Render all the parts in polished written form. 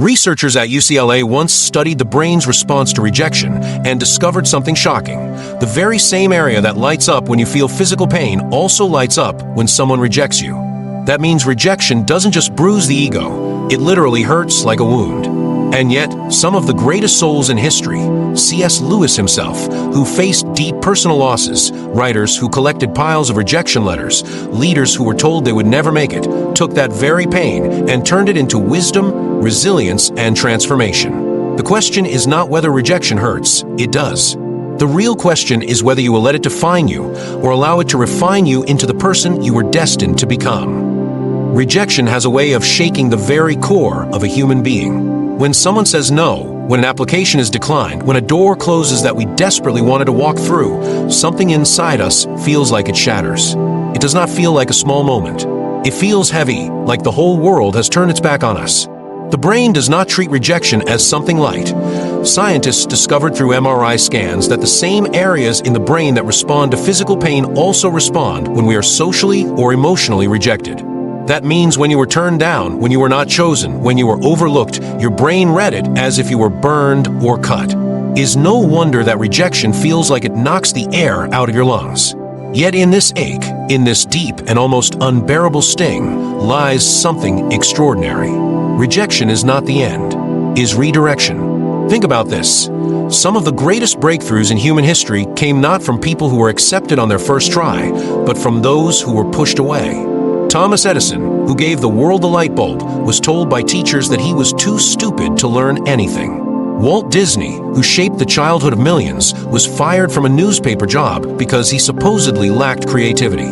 Researchers at UCLA once studied the brain's response to rejection and discovered something shocking. The very same area that lights up when you feel physical pain also lights up when someone rejects you. That means rejection doesn't just bruise the ego, it literally hurts like a wound. And yet, some of the greatest souls in history, C.S. Lewis himself, who faced deep personal losses, writers who collected piles of rejection letters, leaders who were told they would never make it, took that very pain and turned it into wisdom, resilience, and transformation. The question is not whether rejection hurts, it does. The real question is whether you will let it define you or allow it to refine you into the person you were destined to become. Rejection has a way of shaking the very core of a human being. When someone says no, when an application is declined, when a door closes that we desperately wanted to walk through, something inside us feels like it shatters. It does not feel like a small moment. It feels heavy, like the whole world has turned its back on us. The brain does not treat rejection as something light. Scientists discovered through MRI scans that the same areas in the brain that respond to physical pain also respond when we are socially or emotionally rejected. That means when you were turned down, when you were not chosen, when you were overlooked, your brain read it as if you were burned or cut. It's no wonder that rejection feels like it knocks the air out of your lungs. Yet in this ache, in this deep and almost unbearable sting, lies something extraordinary. Rejection is not the end, is redirection. Think about this. Some of the greatest breakthroughs in human history came not from people who were accepted on their first try, but from those who were pushed away. Thomas Edison, who gave the world the light bulb, was told by teachers that he was too stupid to learn anything. Walt Disney, who shaped the childhood of millions, was fired from a newspaper job because he supposedly lacked creativity.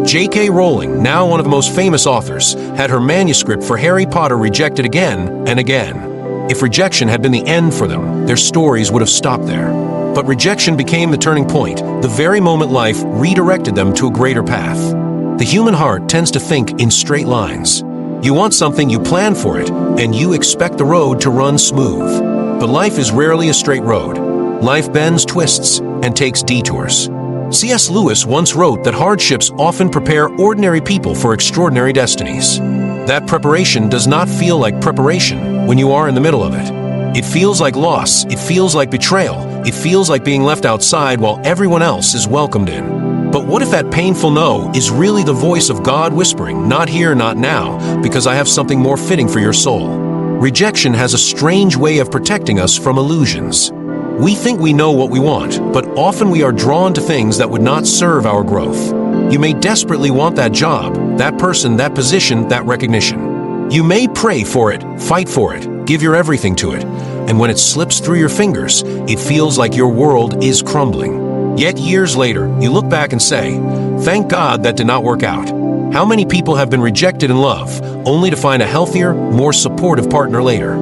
J.K. Rowling, now one of the most famous authors, had her manuscript for Harry Potter rejected again and again. If rejection had been the end for them, their stories would have stopped there. But rejection became the turning point, the very moment life redirected them to a greater path. The human heart tends to think in straight lines. You want something, you plan for it, and you expect the road to run smooth. But life is rarely a straight road. Life bends, twists, and takes detours. C.S. Lewis once wrote that hardships often prepare ordinary people for extraordinary destinies. That preparation does not feel like preparation when you are in the middle of it. It feels like loss, it feels like betrayal, it feels like being left outside while everyone else is welcomed in. But what if that painful no is really the voice of God whispering, not here, not now, because I have something more fitting for your soul? Rejection has a strange way of protecting us from illusions. We think we know what we want, but often we are drawn to things that would not serve our growth. You may desperately want that job, that person, that position, that recognition. You may pray for it, fight for it, give your everything to it, and when it slips through your fingers, it feels like your world is crumbling. Yet years later, you look back and say, thank God that did not work out. How many people have been rejected in love, only to find a healthier, more supportive partner later?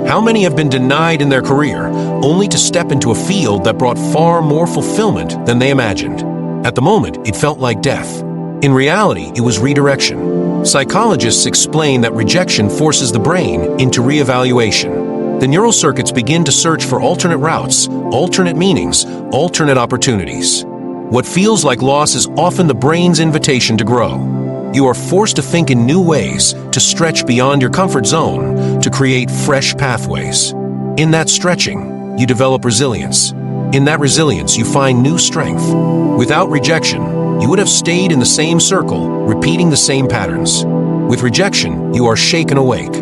How many have been denied in their career, only to step into a field that brought far more fulfillment than they imagined? At the moment, it felt like death. In reality, it was redirection. Psychologists explain that rejection forces the brain into reevaluation. The neural circuits begin to search for alternate routes, alternate meanings, alternate opportunities. What feels like loss is often the brain's invitation to grow. You are forced to think in new ways, to stretch beyond your comfort zone, to create fresh pathways. In that stretching, you develop resilience. In that resilience, you find new strength. Without rejection, you would have stayed in the same circle, repeating the same patterns. With rejection, you are shaken awake.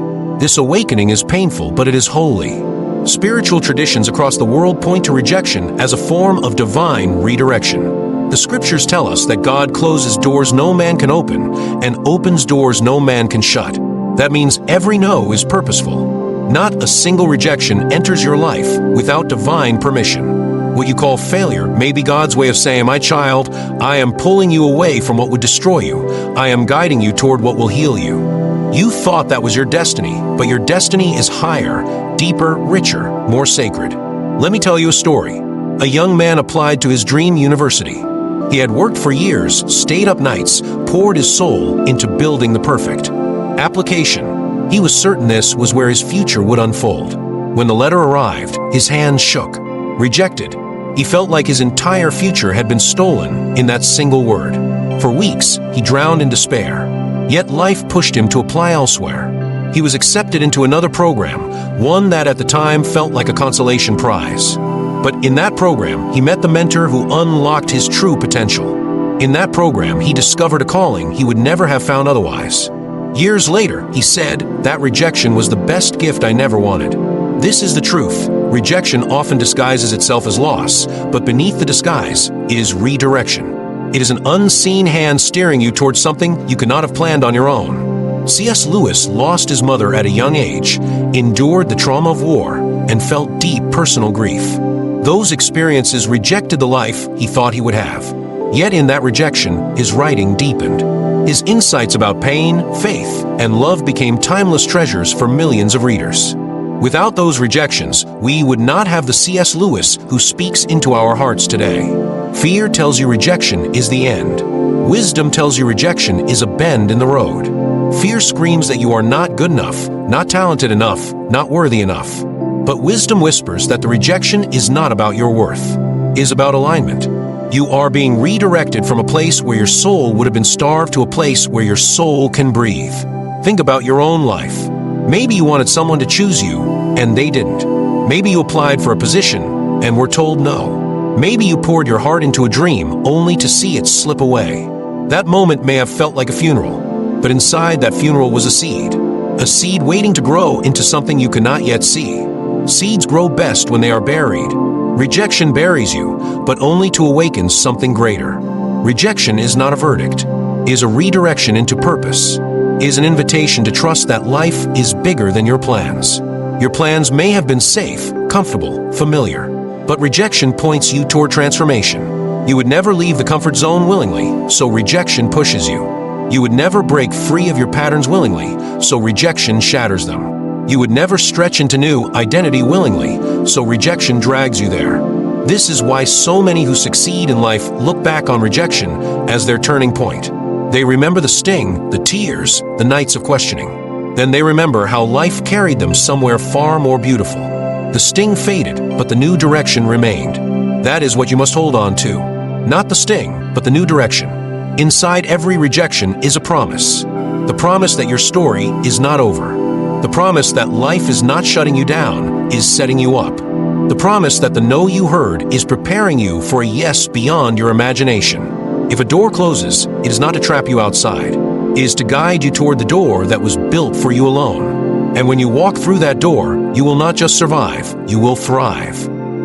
This awakening is painful, but it is holy. Spiritual traditions across the world point to rejection as a form of divine redirection. The scriptures tell us that God closes doors no man can open and opens doors no man can shut. That means every no is purposeful. Not a single rejection enters your life without divine permission. What you call failure may be God's way of saying, my child, I am pulling you away from what would destroy you. I am guiding you toward what will heal you. You thought that was your destiny, but your destiny is higher, deeper, richer, more sacred. Let me tell you a story. A young man applied to his dream university. He had worked for years, stayed up nights, poured his soul into building the perfect application. He was certain this was where his future would unfold. When the letter arrived, his hands shook. Rejected. He felt like his entire future had been stolen in that single word. For weeks, he drowned in despair. Yet life pushed him to apply elsewhere. He was accepted into another program, one that at the time felt like a consolation prize. But in that program, he met the mentor who unlocked his true potential. In that program, he discovered a calling he would never have found otherwise. Years later, he said, "That rejection was the best gift I never wanted." This is the truth. Rejection often disguises itself as loss, but beneath the disguise is redirection. It is an unseen hand steering you towards something you could not have planned on your own. C.S. Lewis lost his mother at a young age, endured the trauma of war, and felt deep personal grief. Those experiences rejected the life he thought he would have. Yet in that rejection, his writing deepened. His insights about pain, faith, and love became timeless treasures for millions of readers. Without those rejections, we would not have the C.S. Lewis who speaks into our hearts today. Fear tells you rejection is the end. Wisdom tells you rejection is a bend in the road. Fear screams that you are not good enough, not talented enough, not worthy enough. But wisdom whispers that the rejection is not about your worth, is about alignment. You are being redirected from a place where your soul would have been starved to a place where your soul can breathe. Think about your own life. Maybe you wanted someone to choose you, and they didn't. Maybe you applied for a position, and were told no. Maybe you poured your heart into a dream, only to see it slip away. That moment may have felt like a funeral, but inside that funeral was a seed waiting to grow into something you could not yet see. Seeds grow best when they are buried. Rejection buries you, but only to awaken something greater. Rejection is not a verdict, is a redirection into purpose, is an invitation to trust that life is bigger than your plans. Your plans may have been safe, comfortable, familiar, but rejection points you toward transformation. You would never leave the comfort zone willingly, so rejection pushes you. You would never break free of your patterns willingly, so rejection shatters them. You would never stretch into new identity willingly, so rejection drags you there. This is why so many who succeed in life look back on rejection as their turning point. They remember the sting, the tears, the nights of questioning. Then they remember how life carried them somewhere far more beautiful. The sting faded, but the new direction remained. That is what you must hold on to. Not the sting, but the new direction. Inside every rejection is a promise. The promise that your story is not over. The promise that life is not shutting you down, is setting you up. The promise that the no you heard is preparing you for a yes beyond your imagination. If a door closes, it is not to trap you outside. It is to guide you toward the door that was built for you alone. And when you walk through that door, you will not just survive, you will thrive.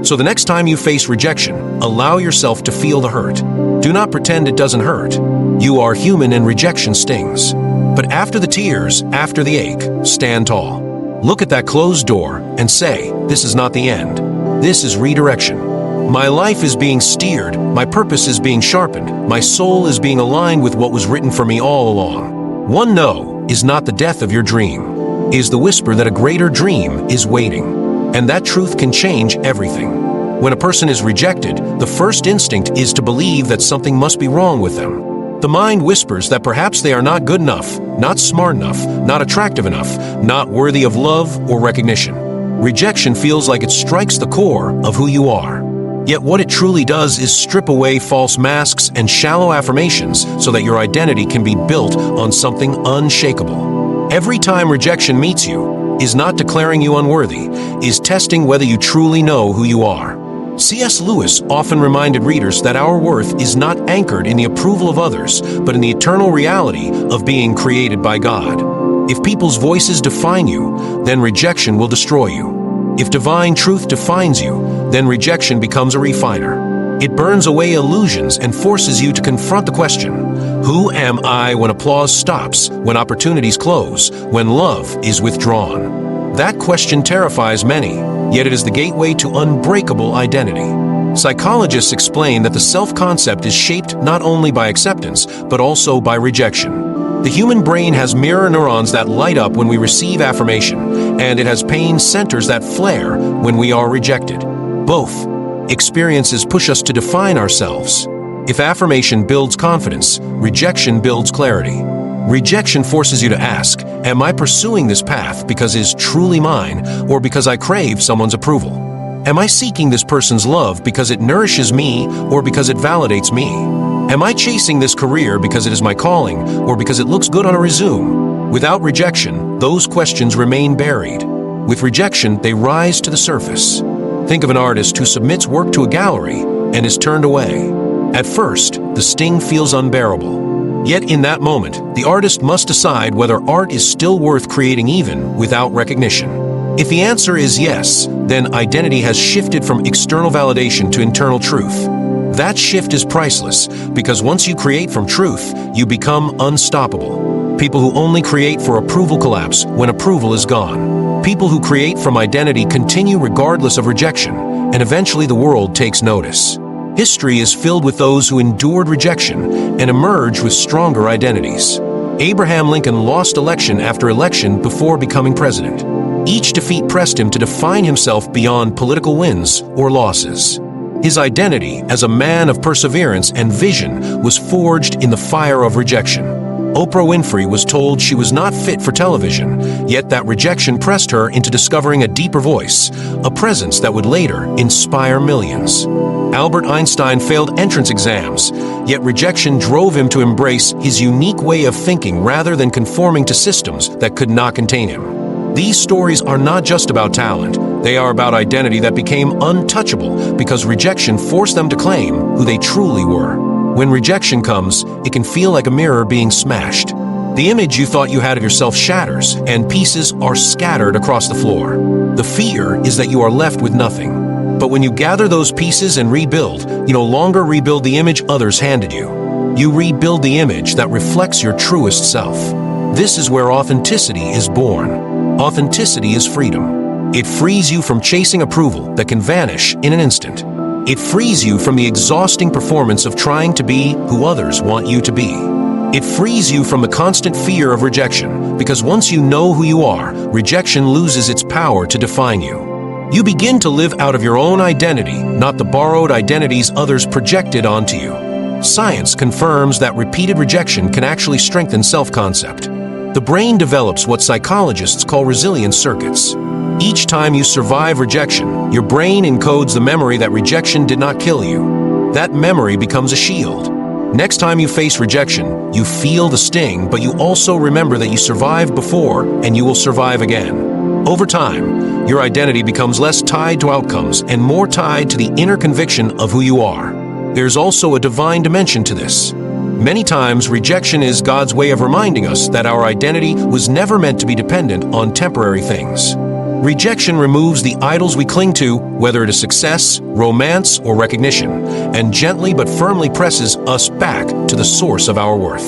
So the next time you face rejection, allow yourself to feel the hurt. Do not pretend it doesn't hurt. You are human and rejection stings. But after the tears, after the ache, stand tall. Look at that closed door and say, this is not the end. This is redirection. My life is being steered, my purpose is being sharpened, my soul is being aligned with what was written for me all along. One no is not the death of your dream, it is the whisper that a greater dream is waiting. And that truth can change everything. When a person is rejected, the first instinct is to believe that something must be wrong with them. The mind whispers that perhaps they are not good enough, not smart enough, not attractive enough, not worthy of love or recognition. Rejection feels like it strikes the core of who you are. Yet what it truly does is strip away false masks and shallow affirmations so that your identity can be built on something unshakable. Every time rejection meets you is not declaring you unworthy, is testing whether you truly know who you are. C.S. Lewis often reminded readers that our worth is not anchored in the approval of others, but in the eternal reality of being created by God. If people's voices define you, then rejection will destroy you. If divine truth defines you, then rejection becomes a refiner. It burns away illusions and forces you to confront the question, who am I when applause stops, when opportunities close, when love is withdrawn? That question terrifies many, yet it is the gateway to unbreakable identity. Psychologists explain that the self-concept is shaped not only by acceptance, but also by rejection. The human brain has mirror neurons that light up when we receive affirmation, and it has pain centers that flare when we are rejected. Both experiences push us to define ourselves. If affirmation builds confidence, rejection builds clarity. Rejection forces you to ask, am I pursuing this path because it is truly mine, or because I crave someone's approval? Am I seeking this person's love because it nourishes me, or because it validates me? Am I chasing this career because it is my calling, or because it looks good on a resume? Without rejection, those questions remain buried. With rejection, they rise to the surface. Think of an artist who submits work to a gallery and is turned away. At first, the sting feels unbearable. Yet in that moment, the artist must decide whether art is still worth creating even without recognition. If the answer is yes, then identity has shifted from external validation to internal truth. That shift is priceless, because once you create from truth, you become unstoppable. People who only create for approval collapse when approval is gone. People who create from identity continue regardless of rejection, and eventually the world takes notice. History is filled with those who endured rejection and emerged with stronger identities. Abraham Lincoln lost election after election before becoming president. Each defeat pressed him to define himself beyond political wins or losses. His identity as a man of perseverance and vision was forged in the fire of rejection. Oprah Winfrey was told she was not fit for television, yet that rejection pressed her into discovering a deeper voice, a presence that would later inspire millions. Albert Einstein failed entrance exams, yet rejection drove him to embrace his unique way of thinking rather than conforming to systems that could not contain him. These stories are not just about talent, they are about identity that became untouchable because rejection forced them to claim who they truly were. When rejection comes, it can feel like a mirror being smashed. The image you thought you had of yourself shatters, and pieces are scattered across the floor. The fear is that you are left with nothing. But when you gather those pieces and rebuild, you no longer rebuild the image others handed you. You rebuild the image that reflects your truest self. This is where authenticity is born. Authenticity is freedom. It frees you from chasing approval that can vanish in an instant. It frees you from the exhausting performance of trying to be who others want you to be. It frees you from the constant fear of rejection, because once you know who you are, rejection loses its power to define you. You begin to live out of your own identity, not the borrowed identities others projected onto you. Science confirms that repeated rejection can actually strengthen self-concept. The brain develops what psychologists call resilience circuits. Each time you survive rejection, your brain encodes the memory that rejection did not kill you. That memory becomes a shield. Next time you face rejection, you feel the sting, but you also remember that you survived before and you will survive again. Over time, your identity becomes less tied to outcomes and more tied to the inner conviction of who you are. There's also a divine dimension to this. Many times, rejection is God's way of reminding us that our identity was never meant to be dependent on temporary things. Rejection removes the idols we cling to, whether it is success, romance, or recognition, and gently but firmly presses us back to the source of our worth.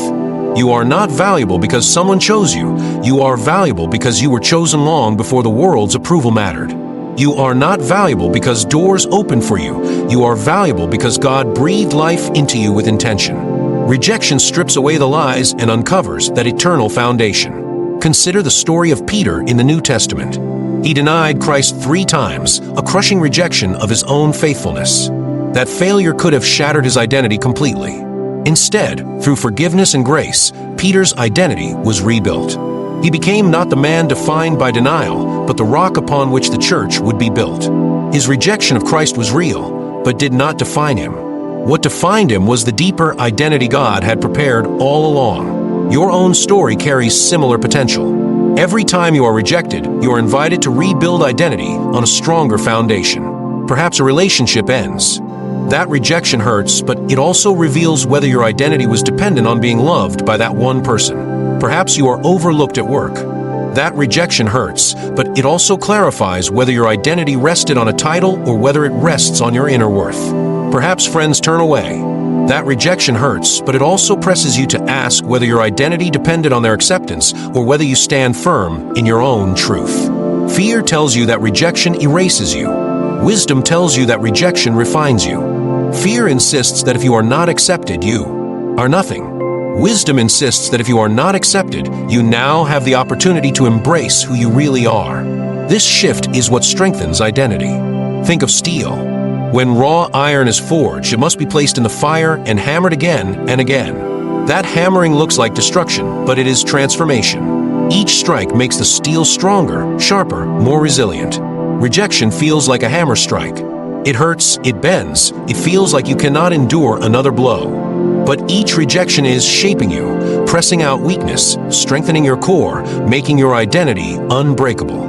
You are not valuable because someone chose you. You are valuable because you were chosen long before the world's approval mattered. You are not valuable because doors opened for you. You are valuable because God breathed life into you with intention. Rejection strips away the lies and uncovers that eternal foundation. Consider the story of Peter in the New Testament. He denied Christ 3 times, a crushing rejection of his own faithfulness. That failure could have shattered his identity completely. Instead, through forgiveness and grace, Peter's identity was rebuilt. He became not the man defined by denial, but the rock upon which the church would be built. His rejection of Christ was real, but did not define him. What defined him was the deeper identity God had prepared all along. Your own story carries similar potential. Every time you are rejected, you are invited to rebuild identity on a stronger foundation. Perhaps a relationship ends. That rejection hurts, but it also reveals whether your identity was dependent on being loved by that one person. Perhaps you are overlooked at work. That rejection hurts, but it also clarifies whether your identity rested on a title or whether it rests on your inner worth. Perhaps friends turn away. That rejection hurts, but it also presses you to ask whether your identity depended on their acceptance or whether you stand firm in your own truth. Fear tells you that rejection erases you. Wisdom tells you that rejection refines you. Fear insists that if you are not accepted, you are nothing. Wisdom insists that if you are not accepted, you now have the opportunity to embrace who you really are. This shift is what strengthens identity. Think of steel. When raw iron is forged, it must be placed in the fire and hammered again and again. That hammering looks like destruction, but it is transformation. Each strike makes the steel stronger, sharper, more resilient. Rejection feels like a hammer strike. It hurts, it bends, it feels like you cannot endure another blow. But each rejection is shaping you, pressing out weakness, strengthening your core, making your identity unbreakable.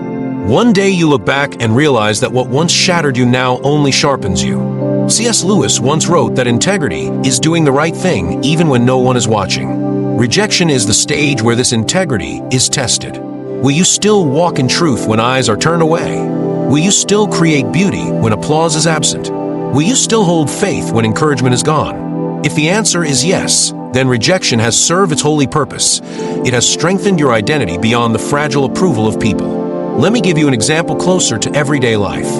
One day you look back and realize that what once shattered you now only sharpens you. C.S. Lewis once wrote that integrity is doing the right thing even when no one is watching. Rejection is the stage where this integrity is tested. Will you still walk in truth when eyes are turned away? Will you still create beauty when applause is absent? Will you still hold faith when encouragement is gone? If the answer is yes, then rejection has served its holy purpose. It has strengthened your identity beyond the fragile approval of people. Let me give you an example closer to everyday life.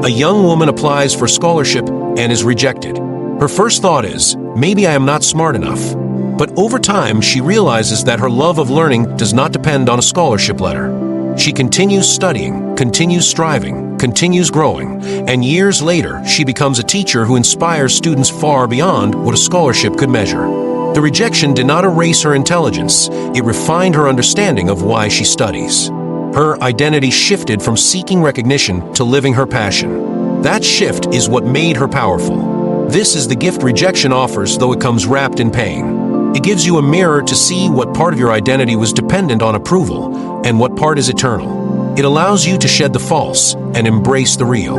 A young woman applies for scholarship and is rejected. Her first thought is, maybe I am not smart enough. But over time, she realizes that her love of learning does not depend on a scholarship letter. She continues studying, continues striving, continues growing, and years later, she becomes a teacher who inspires students far beyond what a scholarship could measure. The rejection did not erase her intelligence, it refined her understanding of why she studies. Her identity shifted from seeking recognition to living her passion. That shift is what made her powerful. This is the gift rejection offers, though it comes wrapped in pain. It gives you a mirror to see what part of your identity was dependent on approval and what part is eternal. It allows you to shed the false and embrace the real.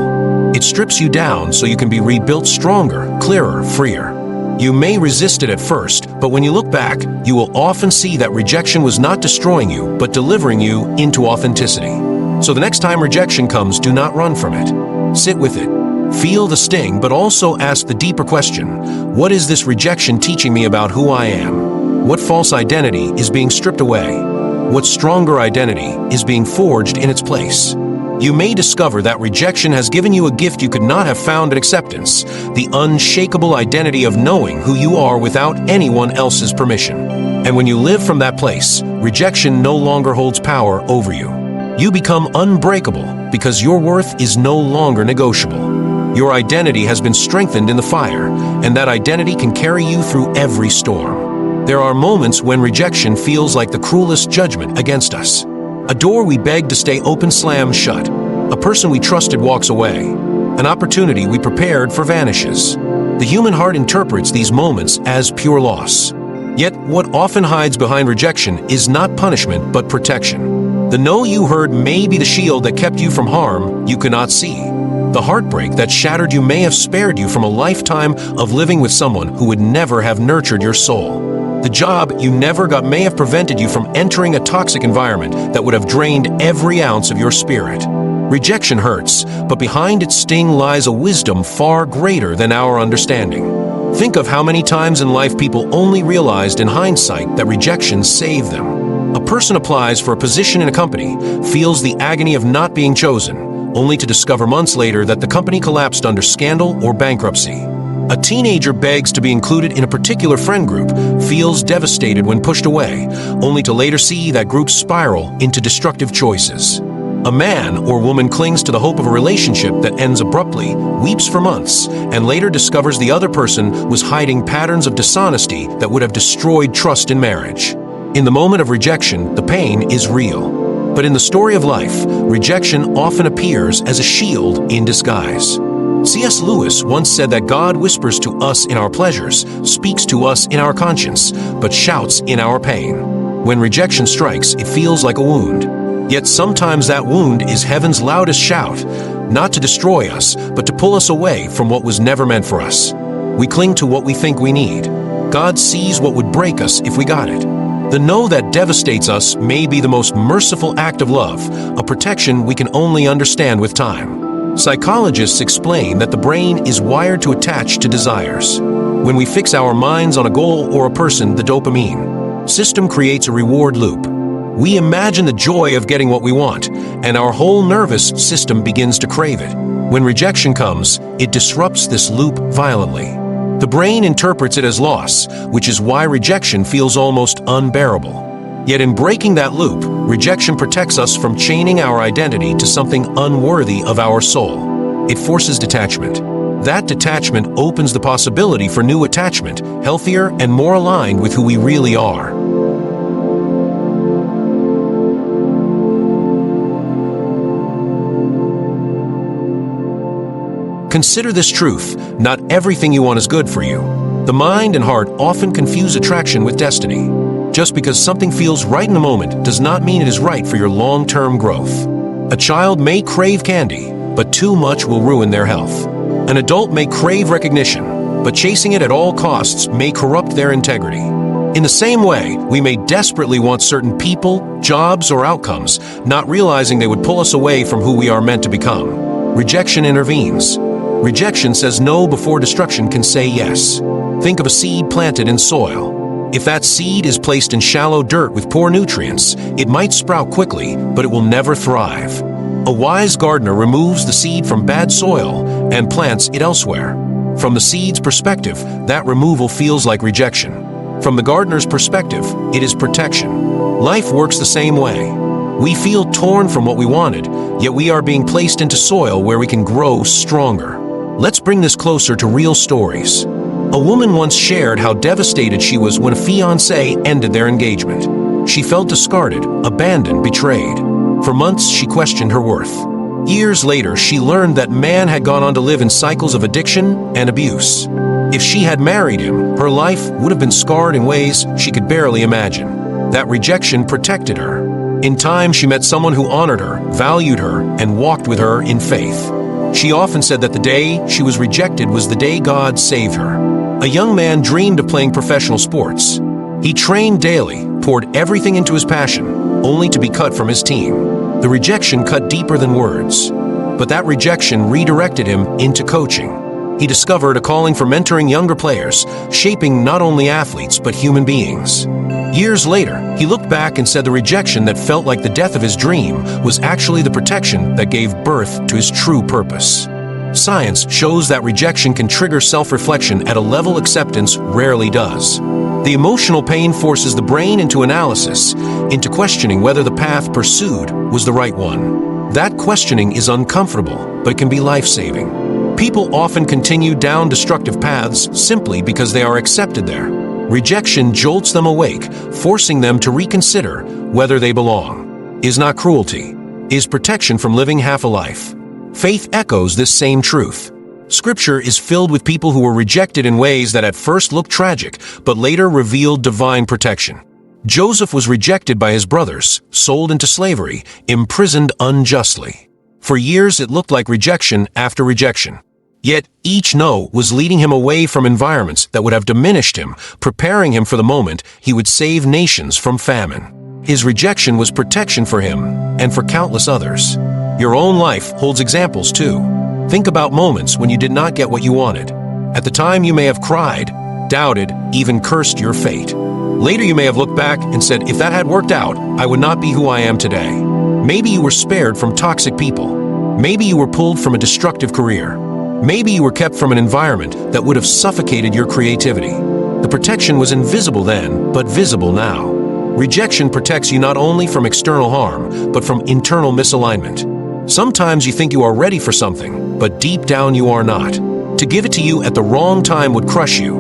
It strips you down so you can be rebuilt stronger, clearer, freer. You may resist it at first, but when you look back, you will often see that rejection was not destroying you, but delivering you into authenticity. So the next time rejection comes, do not run from it. Sit with it. Feel the sting, but also ask the deeper question, what is this rejection teaching me about who I am? What false identity is being stripped away? What stronger identity is being forged in its place? You may discover that rejection has given you a gift you could not have found at acceptance, the unshakable identity of knowing who you are without anyone else's permission. And when you live from that place, rejection no longer holds power over you. You become unbreakable because your worth is no longer negotiable. Your identity has been strengthened in the fire, and that identity can carry you through every storm. There are moments when rejection feels like the cruelest judgment against us. A door we begged to stay open slams shut. A person we trusted walks away. An opportunity we prepared for vanishes. The human heart interprets these moments as pure loss. Yet, what often hides behind rejection is not punishment but protection. The no you heard may be the shield that kept you from harm you could not see. The heartbreak that shattered you may have spared you from a lifetime of living with someone who would never have nurtured your soul. The job you never got may have prevented you from entering a toxic environment that would have drained every ounce of your spirit. Rejection hurts, but behind its sting lies a wisdom far greater than our understanding. Think of how many times in life people only realized in hindsight that rejection saved them. A person applies for a position in a company, feels the agony of not being chosen, only to discover months later that the company collapsed under scandal or bankruptcy. A teenager begs to be included in a particular friend group, feels devastated when pushed away, only to later see that group spiral into destructive choices. A man or woman clings to the hope of a relationship that ends abruptly, weeps for months, and later discovers the other person was hiding patterns of dishonesty that would have destroyed trust in marriage. In the moment of rejection, the pain is real. But in the story of life, rejection often appears as a shield in disguise. C.S. Lewis once said that God whispers to us in our pleasures, speaks to us in our conscience, but shouts in our pain. When rejection strikes, it feels like a wound. Yet sometimes that wound is heaven's loudest shout, not to destroy us, but to pull us away from what was never meant for us. We cling to what we think we need. God sees what would break us if we got it. The no that devastates us may be the most merciful act of love, a protection we can only understand with time. Psychologists explain that the brain is wired to attach to desires. When we fix our minds on a goal or a person, the dopamine system creates a reward loop. We imagine the joy of getting what we want, and our whole nervous system begins to crave it. When rejection comes, it disrupts this loop violently. The brain interprets it as loss, which is why rejection feels almost unbearable. Yet in breaking that loop, rejection protects us from chaining our identity to something unworthy of our soul. It forces detachment. That detachment opens the possibility for new attachment, healthier and more aligned with who we really are. Consider this truth: not everything you want is good for you. The mind and heart often confuse attraction with destiny. Just because something feels right in the moment does not mean it is right for your long-term growth. A child may crave candy, but too much will ruin their health. An adult may crave recognition, but chasing it at all costs may corrupt their integrity. In the same way, we may desperately want certain people, jobs, or outcomes, not realizing they would pull us away from who we are meant to become. Rejection intervenes. Rejection says no before destruction can say yes. Think of a seed planted in soil. If that seed is placed in shallow dirt with poor nutrients, it might sprout quickly, but it will never thrive. A wise gardener removes the seed from bad soil and plants it elsewhere. From the seed's perspective, that removal feels like rejection. From the gardener's perspective, it is protection. Life works the same way. We feel torn from what we wanted, yet we are being placed into soil where we can grow stronger. Let's bring this closer to real stories. A woman once shared how devastated she was when a fiancé ended their engagement. She felt discarded, abandoned, betrayed. For months, she questioned her worth. Years later, she learned that man had gone on to live in cycles of addiction and abuse. If she had married him, her life would have been scarred in ways she could barely imagine. That rejection protected her. In time, she met someone who honored her, valued her, and walked with her in faith. She often said that the day she was rejected was the day God saved her. A young man dreamed of playing professional sports. He trained daily, poured everything into his passion, only to be cut from his team. The rejection cut deeper than words. But that rejection redirected him into coaching. He discovered a calling for mentoring younger players, shaping not only athletes but human beings. Years later, he looked back and said the rejection that felt like the death of his dream was actually the protection that gave birth to his true purpose. Science shows that rejection can trigger self-reflection at a level acceptance rarely does. The emotional pain forces the brain into analysis, into questioning whether the path pursued was the right one. That questioning is uncomfortable, but can be life-saving. People often continue down destructive paths simply because they are accepted there. Rejection jolts them awake, forcing them to reconsider whether they belong. Is not cruelty, is protection from living half a life. Faith echoes this same truth. Scripture is filled with people who were rejected in ways that at first looked tragic, but later revealed divine protection. Joseph was rejected by his brothers, sold into slavery, imprisoned unjustly. For years it looked like rejection after rejection. Yet each no was leading him away from environments that would have diminished him, preparing him for the moment he would save nations from famine. His rejection was protection for him and for countless others. Your own life holds examples too. Think about moments when you did not get what you wanted. At the time you may have cried, doubted, even cursed your fate. Later you may have looked back and said, if that had worked out, I would not be who I am today. Maybe you were spared from toxic people. Maybe you were pulled from a destructive career. Maybe you were kept from an environment that would have suffocated your creativity. The protection was invisible then, but visible now. Rejection protects you not only from external harm, but from internal misalignment. Sometimes you think you are ready for something, but deep down you are not. To give it to you at the wrong time would crush you.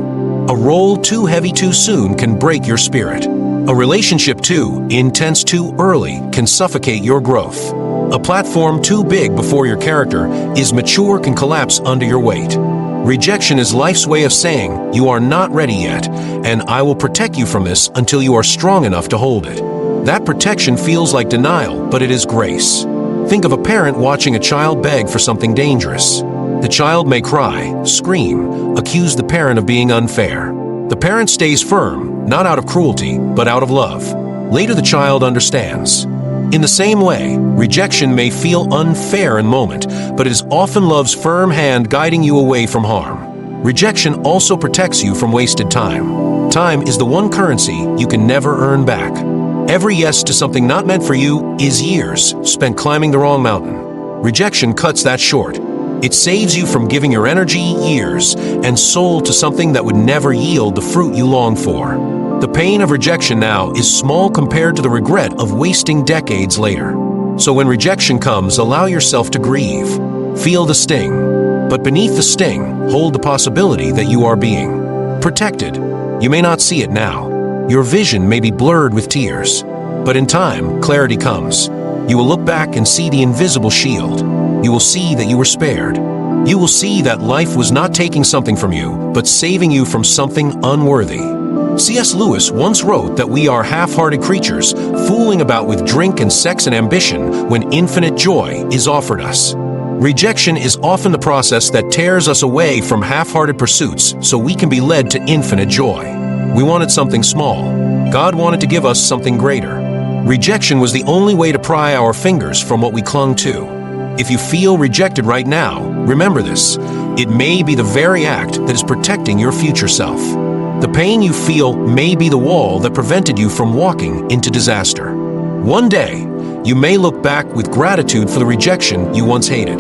A role too heavy too soon can break your spirit. A relationship too intense too early can suffocate your growth. A platform too big before your character is mature can collapse under your weight. Rejection is life's way of saying, you are not ready yet, and I will protect you from this until you are strong enough to hold it. That protection feels like denial, but it is grace. Think of a parent watching a child beg for something dangerous. The child may cry, scream, accuse the parent of being unfair. The parent stays firm, not out of cruelty, but out of love. Later the child understands. In the same way, rejection may feel unfair in the moment, but it is often love's firm hand guiding you away from harm. Rejection also protects you from wasted time. Time is the one currency you can never earn back. Every yes to something not meant for you is years spent climbing the wrong mountain. Rejection cuts that short. It saves you from giving your energy, years, and soul to something that would never yield the fruit you long for. The pain of rejection now is small compared to the regret of wasting decades later. So when rejection comes, allow yourself to grieve. Feel the sting. But beneath the sting, hold the possibility that you are being protected. You may not see it now. Your vision may be blurred with tears. But in time, clarity comes. You will look back and see the invisible shield. You will see that you were spared. You will see that life was not taking something from you, but saving you from something unworthy. C.S. Lewis once wrote that we are half-hearted creatures, fooling about with drink and sex and ambition when infinite joy is offered us. Rejection is often the process that tears us away from half-hearted pursuits so we can be led to infinite joy. We wanted something small. God wanted to give us something greater. Rejection was the only way to pry our fingers from what we clung to. If you feel rejected right now, remember this. It may be the very act that is protecting your future self. The pain you feel may be the wall that prevented you from walking into disaster. One day, you may look back with gratitude for the rejection you once hated.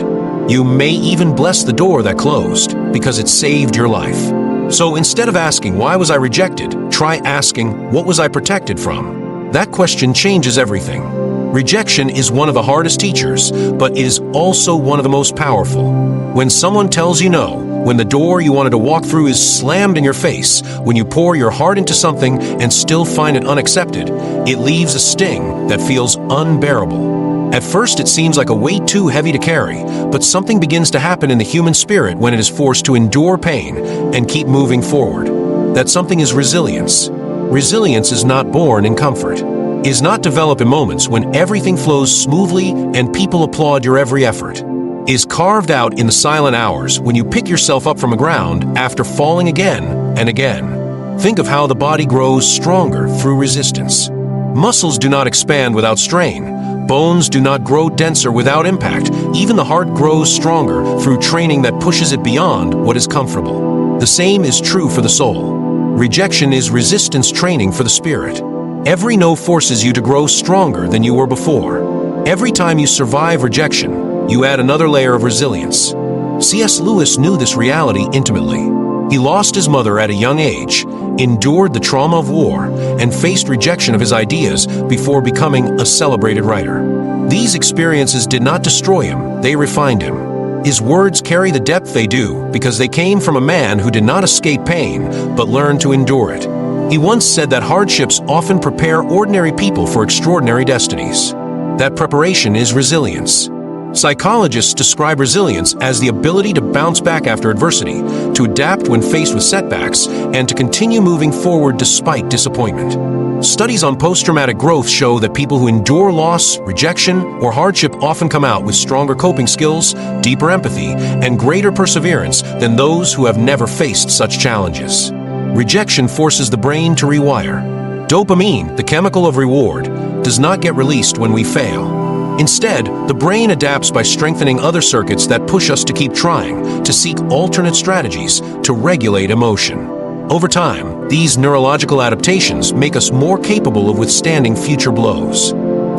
You may even bless the door that closed because it saved your life. So instead of asking, "Why was I rejected?" try asking, "What was I protected from?" That question changes everything. Rejection is one of the hardest teachers, but it is also one of the most powerful. When someone tells you no, when the door you wanted to walk through is slammed in your face, when you pour your heart into something and still find it unaccepted, it leaves a sting that feels unbearable. At first it seems like a weight too heavy to carry, but something begins to happen in the human spirit when it is forced to endure pain and keep moving forward. That something is resilience. Resilience is not born in comfort. Is not developed in moments when everything flows smoothly and people applaud your every effort. Is carved out in the silent hours when you pick yourself up from the ground after falling again and again. Think of how the body grows stronger through resistance. Muscles do not expand without strain. Bones do not grow denser without impact. Even the heart grows stronger through training that pushes it beyond what is comfortable. The same is true for the soul. Rejection is resistance training for the spirit. Every no forces you to grow stronger than you were before. Every time you survive rejection, you add another layer of resilience. C.S. Lewis knew this reality intimately. He lost his mother at a young age, endured the trauma of war, and faced rejection of his ideas before becoming a celebrated writer. These experiences did not destroy him, they refined him. His words carry the depth they do because they came from a man who did not escape pain, but learned to endure it. He once said that hardships often prepare ordinary people for extraordinary destinies. That preparation is resilience. Psychologists describe resilience as the ability to bounce back after adversity, to adapt when faced with setbacks, and to continue moving forward despite disappointment. Studies on post-traumatic growth show that people who endure loss, rejection, or hardship often come out with stronger coping skills, deeper empathy, and greater perseverance than those who have never faced such challenges. Rejection forces the brain to rewire. Dopamine, the chemical of reward, does not get released when we fail. Instead, the brain adapts by strengthening other circuits that push us to keep trying, to seek alternate strategies, to regulate emotion. Over time, these neurological adaptations make us more capable of withstanding future blows.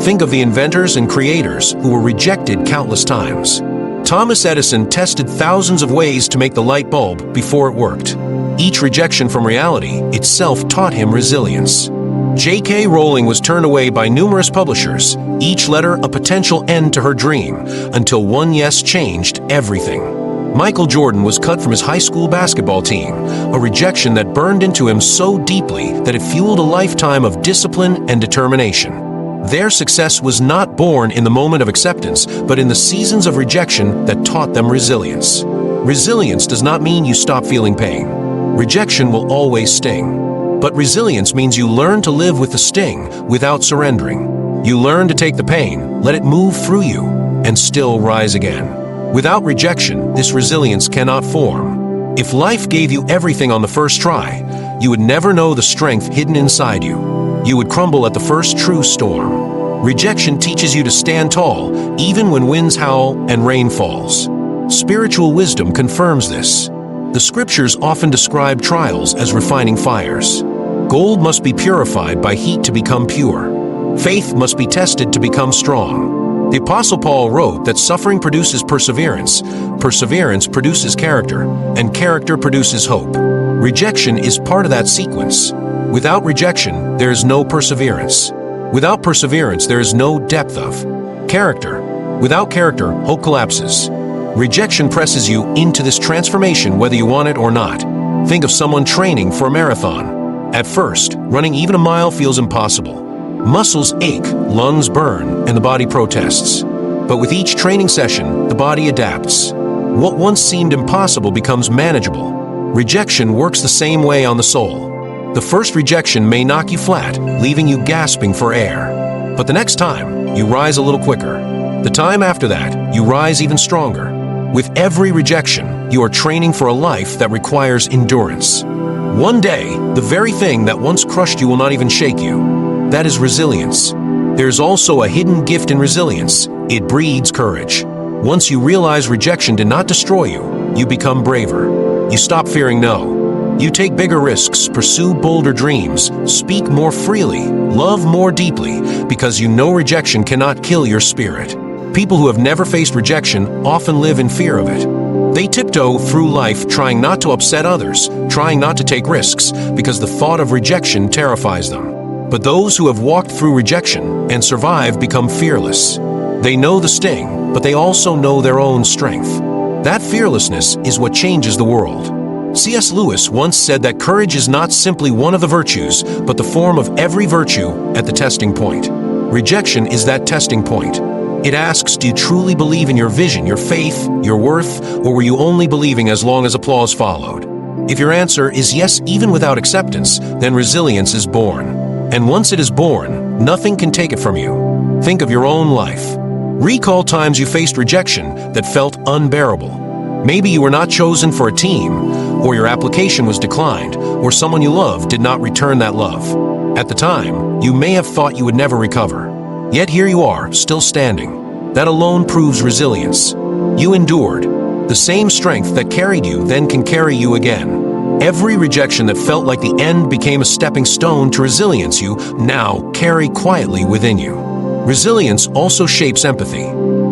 Think of the inventors and creators who were rejected countless times. Thomas Edison tested thousands of ways to make the light bulb before it worked. Each rejection from reality itself taught him resilience. J.K. Rowling was turned away by numerous publishers, each letter a potential end to her dream, until one yes changed everything. Michael Jordan was cut from his high school basketball team, a rejection that burned into him so deeply that it fueled a lifetime of discipline and determination. Their success was not born in the moment of acceptance, but in the seasons of rejection that taught them resilience. Resilience does not mean you stop feeling pain. Rejection will always sting. But resilience means you learn to live with the sting without surrendering. You learn to take the pain, let it move through you, and still rise again. Without rejection, this resilience cannot form. If life gave you everything on the first try, you would never know the strength hidden inside you. You would crumble at the first true storm. Rejection teaches you to stand tall, even when winds howl and rain falls. Spiritual wisdom confirms this. The scriptures often describe trials as refining fires. Gold must be purified by heat to become pure. Faith must be tested to become strong. The Apostle Paul wrote that suffering produces perseverance, perseverance produces character, and character produces hope. Rejection is part of that sequence. Without rejection, there is no perseverance. Without perseverance, there is no depth of character. Without character, hope collapses. Rejection presses you into this transformation whether you want it or not. Think of someone training for a marathon. At first, running even a mile feels impossible. Muscles ache, lungs burn, and the body protests. But with each training session, the body adapts. What once seemed impossible becomes manageable. Rejection works the same way on the soul. The first rejection may knock you flat, leaving you gasping for air. But the next time, you rise a little quicker. The time after that, you rise even stronger. With every rejection, you are training for a life that requires endurance. One day, the very thing that once crushed you will not even shake you. That is resilience. There's also a hidden gift in resilience. It breeds courage. Once you realize rejection did not destroy you, you become braver. You stop fearing no. You take bigger risks, pursue bolder dreams, speak more freely, love more deeply, because you know rejection cannot kill your spirit. People who have never faced rejection often live in fear of it. They tiptoe through life trying not to upset others, trying not to take risks, because the thought of rejection terrifies them. But those who have walked through rejection and survived become fearless. They know the sting, but they also know their own strength. That fearlessness is what changes the world. C.S. Lewis once said that courage is not simply one of the virtues, but the form of every virtue at the testing point. Rejection is that testing point. It asks, do you truly believe in your vision, your faith, your worth, or were you only believing as long as applause followed? If your answer is yes, even without acceptance, then resilience is born. And once it is born, nothing can take it from you. Think of your own life. Recall times you faced rejection that felt unbearable. Maybe you were not chosen for a team, or your application was declined, or someone you loved did not return that love. At the time, you may have thought you would never recover. Yet here you are, still standing. That alone proves resilience. You endured. The same strength that carried you then can carry you again. Every rejection that felt like the end became a stepping stone to resilience you now carry quietly within you. Resilience also shapes empathy.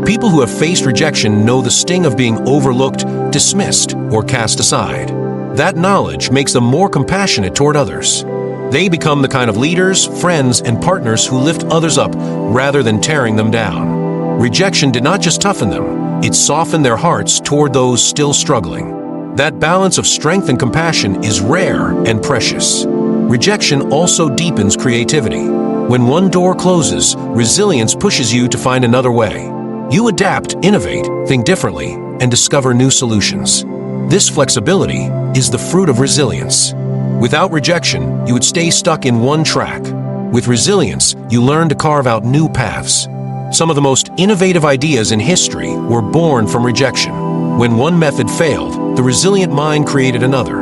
People who have faced rejection know the sting of being overlooked, dismissed, or cast aside. That knowledge makes them more compassionate toward others. They become the kind of leaders, friends, and partners who lift others up rather than tearing them down. Rejection did not just toughen them, it softened their hearts toward those still struggling. That balance of strength and compassion is rare and precious. Rejection also deepens creativity. When one door closes, resilience pushes you to find another way. You adapt, innovate, think differently, and discover new solutions. This flexibility is the fruit of resilience. Without rejection, you would stay stuck in one track. With resilience, you learn to carve out new paths. Some of the most innovative ideas in history were born from rejection. When one method failed, the resilient mind created another.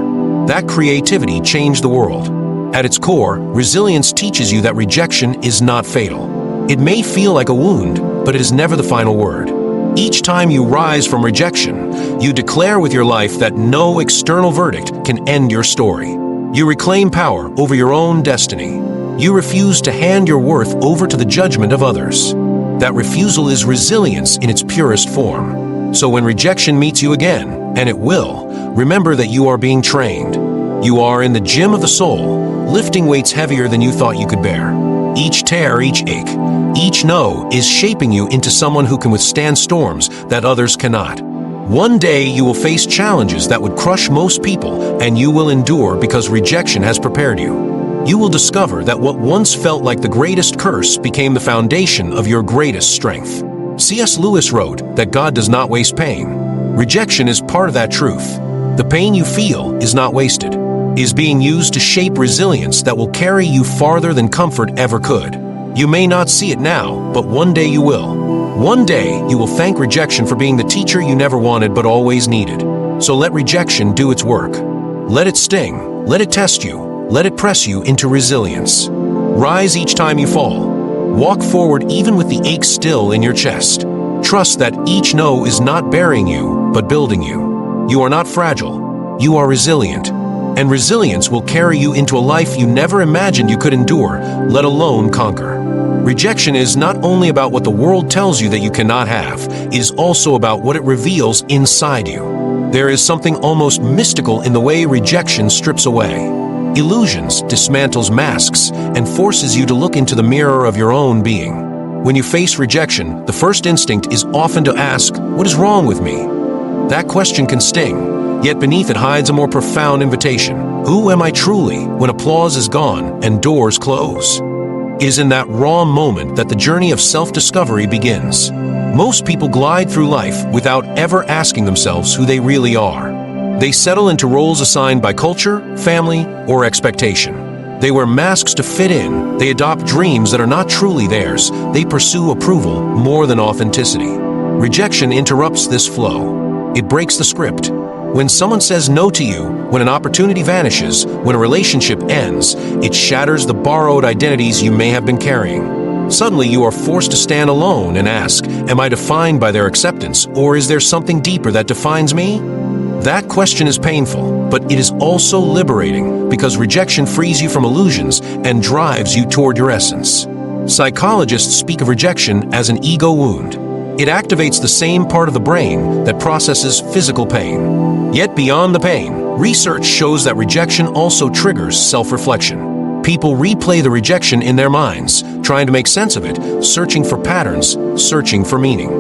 That creativity changed the world. At its core, resilience teaches you that rejection is not fatal. It may feel like a wound, but it is never the final word. Each time you rise from rejection, you declare with your life that no external verdict can end your story. You reclaim power over your own destiny. You refuse to hand your worth over to the judgment of others. That refusal is resilience in its purest form. So when rejection meets you again, and it will, remember that you are being trained. You are in the gym of the soul, lifting weights heavier than you thought you could bear. Each tear, each ache, each no is shaping you into someone who can withstand storms that others cannot. One day you will face challenges that would crush most people, and you will endure because rejection has prepared you. You will discover that what once felt like the greatest curse became the foundation of your greatest strength. C.S. Lewis wrote that God does not waste pain. Rejection is part of that truth. The pain you feel is not wasted. It is being used to shape resilience that will carry you farther than comfort ever could. You may not see it now, but one day you will. One day you will thank rejection for being the teacher you never wanted but always needed. So let rejection do its work. Let it sting. Let it test you. Let it press you into resilience. Rise each time you fall. Walk forward even with the ache still in your chest. Trust that each no is not burying you, but building you. You are not fragile. You are resilient. And resilience will carry you into a life you never imagined you could endure, let alone conquer. Rejection is not only about what the world tells you that you cannot have, it is also about what it reveals inside you. There is something almost mystical in the way rejection strips away illusions, dismantles masks, and forces you to look into the mirror of your own being. When you face rejection, the first instinct is often to ask, "What is wrong with me?" That question can sting. Yet beneath it hides a more profound invitation. Who am I truly when applause is gone and doors close? It is in that raw moment that the journey of self-discovery begins. Most people glide through life without ever asking themselves who they really are. They settle into roles assigned by culture, family, or expectation. They wear masks to fit in, they adopt dreams that are not truly theirs, they pursue approval more than authenticity. Rejection interrupts this flow. It breaks the script. When someone says no to you, when an opportunity vanishes, when a relationship ends, it shatters the borrowed identities you may have been carrying. Suddenly, you are forced to stand alone and ask, am I defined by their acceptance, or is there something deeper that defines me? That question is painful, but it is also liberating because rejection frees you from illusions and drives you toward your essence. Psychologists speak of rejection as an ego wound. It activates the same part of the brain that processes physical pain. Yet beyond the pain, research shows that rejection also triggers self-reflection. People replay the rejection in their minds, trying to make sense of it, searching for patterns, searching for meaning.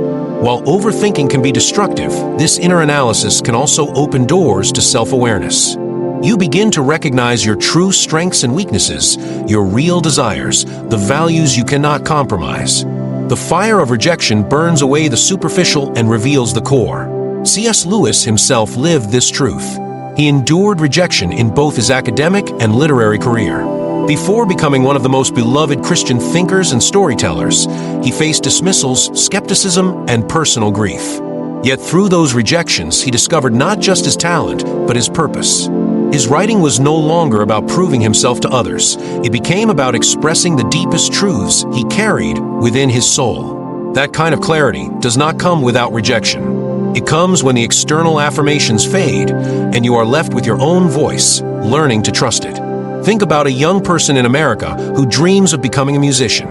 While overthinking can be destructive, this inner analysis can also open doors to self-awareness. You begin to recognize your true strengths and weaknesses, your real desires, the values you cannot compromise. The fire of rejection burns away the superficial and reveals the core. C.S. Lewis himself lived this truth. He endured rejection in both his academic and literary career. Before becoming one of the most beloved Christian thinkers and storytellers, he faced dismissals, skepticism, and personal grief. Yet through those rejections, he discovered not just his talent, but his purpose. His writing was no longer about proving himself to others. It became about expressing the deepest truths he carried within his soul. That kind of clarity does not come without rejection. It comes when the external affirmations fade, and you are left with your own voice, learning to trust it. Think about a young person in America who dreams of becoming a musician.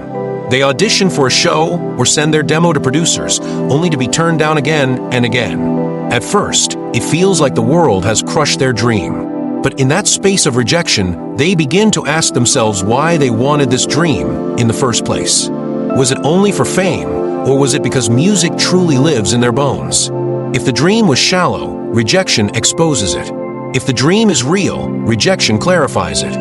They audition for a show or send their demo to producers, only to be turned down again and again. At first, it feels like the world has crushed their dream. But in that space of rejection, they begin to ask themselves why they wanted this dream in the first place. Was it only for fame, or was it because music truly lives in their bones? If the dream was shallow, rejection exposes it. If the dream is real, rejection clarifies it.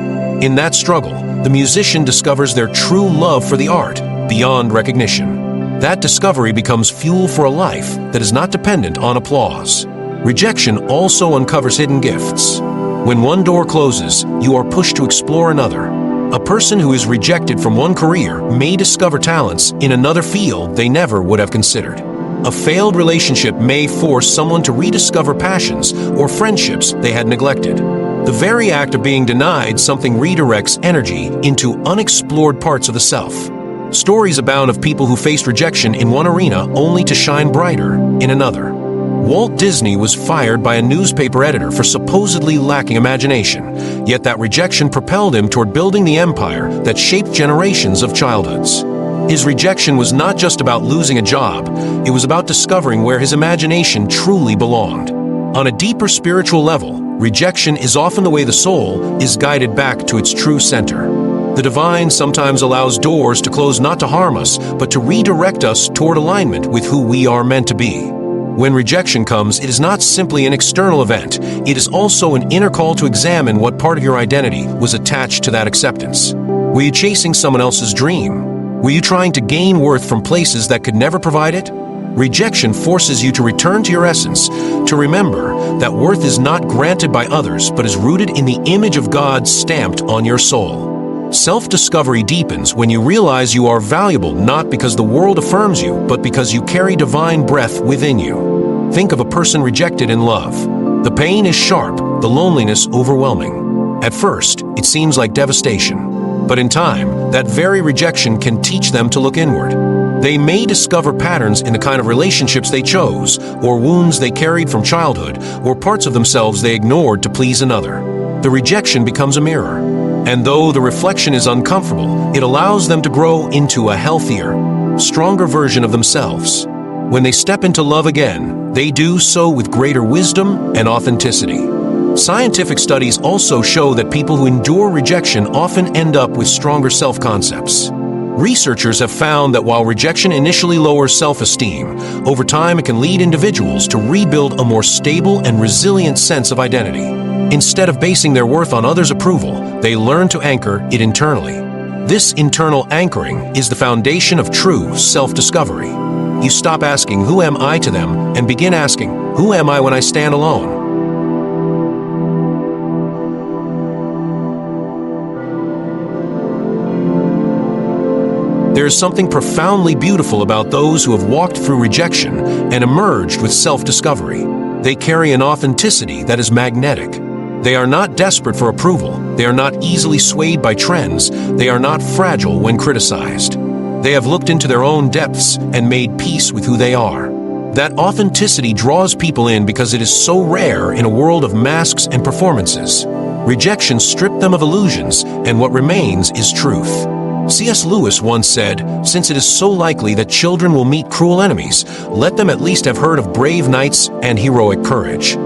In that struggle, the musician discovers their true love for the art beyond recognition. That discovery becomes fuel for a life that is not dependent on applause. Rejection also uncovers hidden gifts. When one door closes, you are pushed to explore another. A person who is rejected from one career may discover talents in another field they never would have considered. A failed relationship may force someone to rediscover passions or friendships they had neglected. The very act of being denied something redirects energy into unexplored parts of the self. Stories abound of people who faced rejection in one arena only to shine brighter in another. Walt Disney was fired by a newspaper editor for supposedly lacking imagination, yet that rejection propelled him toward building the empire that shaped generations of childhoods. His rejection was not just about losing a job, it was about discovering where his imagination truly belonged. On a deeper spiritual level, rejection is often the way the soul is guided back to its true center. The divine sometimes allows doors to close not to harm us, but to redirect us toward alignment with who we are meant to be. When rejection comes, it is not simply an external event. It is also an inner call to examine what part of your identity was attached to that acceptance. Were you chasing someone else's dream? Were you trying to gain worth from places that could never provide it? Rejection forces you to return to your essence, to remember that worth is not granted by others, but is rooted in the image of God stamped on your soul. Self-discovery deepens when you realize you are valuable not because the world affirms you, but because you carry divine breath within you. Think of a person rejected in love. The pain is sharp, the loneliness overwhelming. At first, it seems like devastation. But in time, that very rejection can teach them to look inward. They may discover patterns in the kind of relationships they chose, or wounds they carried from childhood, or parts of themselves they ignored to please another. The rejection becomes a mirror. And though the reflection is uncomfortable, it allows them to grow into a healthier, stronger version of themselves. When they step into love again, they do so with greater wisdom and authenticity. Scientific studies also show that people who endure rejection often end up with stronger self-concepts. Researchers have found that while rejection initially lowers self-esteem, over time it can lead individuals to rebuild a more stable and resilient sense of identity. Instead of basing their worth on others' approval, they learn to anchor it internally. This internal anchoring is the foundation of true self-discovery. you stop asking, "Who am I?" to them, and begin asking, "Who am I when I stand alone?" There is something profoundly beautiful about those who have walked through rejection and emerged with self-discovery. They carry an authenticity that is magnetic. They are not desperate for approval. They are not easily swayed by trends. They are not fragile when criticized. They have looked into their own depths and made peace with who they are. That authenticity draws people in because it is so rare in a world of masks and performances. Rejection stripped them of illusions, and what remains is truth. C.S. Lewis once said, "Since it is so likely that children will meet cruel enemies, let them at least have heard of brave knights and heroic courage."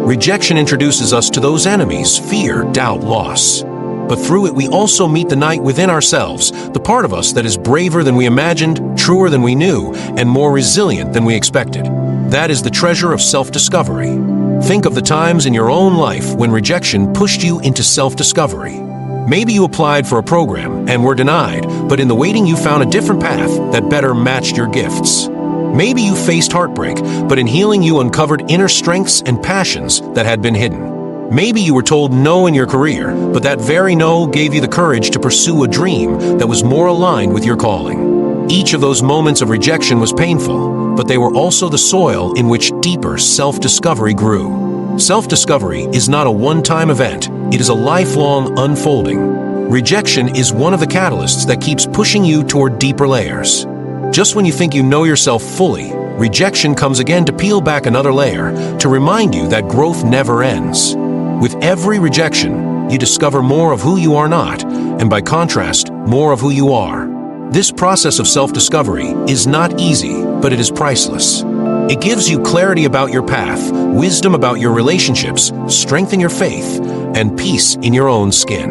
Rejection introduces us to those enemies: fear, doubt, loss. But through it we also meet the knight within ourselves, the part of us that is braver than we imagined, truer than we knew, and more resilient than we expected. That is the treasure of self-discovery. Think of the times in your own life when rejection pushed you into self-discovery. Maybe you applied for a program and were denied, but in the waiting you found a different path that better matched your gifts. Maybe you faced heartbreak, but in healing you uncovered inner strengths and passions that had been hidden. Maybe you were told no in your career, but that very no gave you the courage to pursue a dream that was more aligned with your calling. Each of those moments of rejection was painful, but they were also the soil in which deeper self-discovery grew. Self-discovery is not a one-time event. It is a lifelong unfolding. Rejection is one of the catalysts that keeps pushing you toward deeper layers. Just when you think you know yourself fully, rejection comes again to peel back another layer, to remind you that growth never ends. With every rejection, you discover more of who you are not, and by contrast, more of who you are. This process of self-discovery is not easy, but it is priceless. It gives you clarity about your path, wisdom about your relationships, strength in your faith, and peace in your own skin.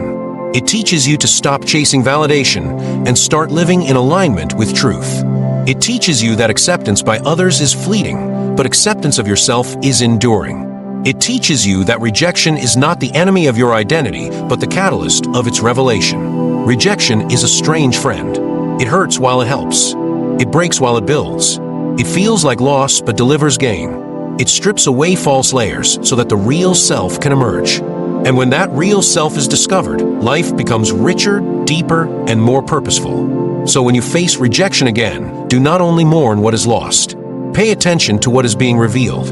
It teaches you to stop chasing validation and start living in alignment with truth. It teaches you that acceptance by others is fleeting, but acceptance of yourself is enduring. It teaches you that rejection is not the enemy of your identity, but the catalyst of its revelation. Rejection is a strange friend. It hurts while it helps. It breaks while it builds. It feels like loss, but delivers gain. It strips away false layers so that the real self can emerge. And when that real self is discovered, life becomes richer, deeper, and more purposeful. So when you face rejection again, do not only mourn what is lost. Pay attention to what is being revealed.